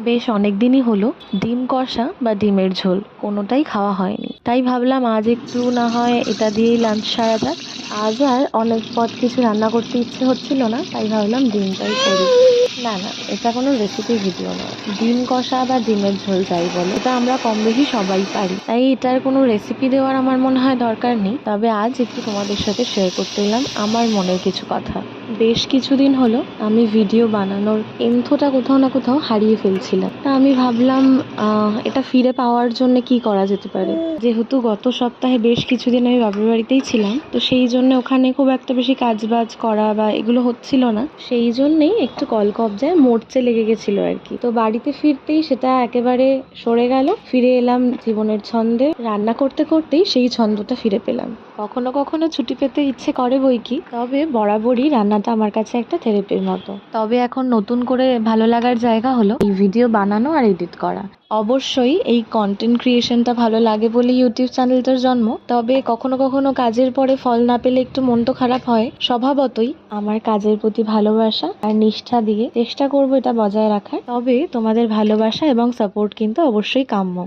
বেশ অনেক দিনই হলো ডিম কষা বা ডিমের ঝোল কোনোটাই খাওয়া হয়নি, তাই ভাবলাম আজ একটু না হয় এটা দিয়েই লাঞ্চ সারা যাক। আজ আর অনেক পদ কিছু রান্না করতে ইচ্ছে হচ্ছিল না, তাই ভাবলাম ডিমটাই করি। না না, এটা কোনো রেসিপি ভিডিও নয়। ডিম কষা বা ডিমের ঝোল যাই বলো, এটা আমরা কম বেশি সবাই পারি, তাই এটার কোনো রেসিপি দেওয়ার আমার মনে হয় দরকার নেই। তবে আজ একটু তোমাদের সাথে শেয়ার করতে এলাম আমার মনের কিছু কথা। বেশ কিছুদিন হলো আমি ভিডিও বানানোর এন্থোটা কোথাও না কোথাও হারিয়ে ফেলছিলাম। তা আমি ভাবলাম এটা ফিরে পাওয়ার জন্য কি করা যেতে পারে। যেহেতু গত সপ্তাহে বেশ কিছুদিন আমি বাপের বাড়িতেই ছিলাম, তো সেই জন্য ওখানে খুব একটা বেশি কাজ বাজ করা বা এগুলো হচ্ছিল না, সেই জন্যেই একটু কলকবজায় মরচে লেগে গেছিল আর কি। তো বাড়িতে ফিরতেই সেটা একেবারে সরে গেল, ফিরে এলাম জীবনের ছন্দে। রান্না করতে করতেই সেই ছন্দটা ফিরে পেলাম। কখনো কখনো ছুটি পেতে ইচ্ছে করে বই কি, তবে বরাবরই রান্নাটা আমার কাছে একটা থেরাপির মতো। তবে এখন নতুন করে ভালো লাগার জায়গা হলো এই ভিডিও বানানো আর এডিট করা। অবশ্যই এই কন্টেন্ট ক্রিয়েশনটা ভালো লাগে বলে ইউটিউব চ্যানেলটার জন্ম। তবে কখনো কখনো কাজের পরে ফল না পেলে একটু মন তো খারাপ হয় স্বভাবতই। আমার কাজের প্রতি ভালোবাসা আর নিষ্ঠা দিয়ে চেষ্টা করবো এটা বজায় রাখার। তবে তোমাদের ভালোবাসা এবং সাপোর্ট কিন্তু অবশ্যই কাম্য।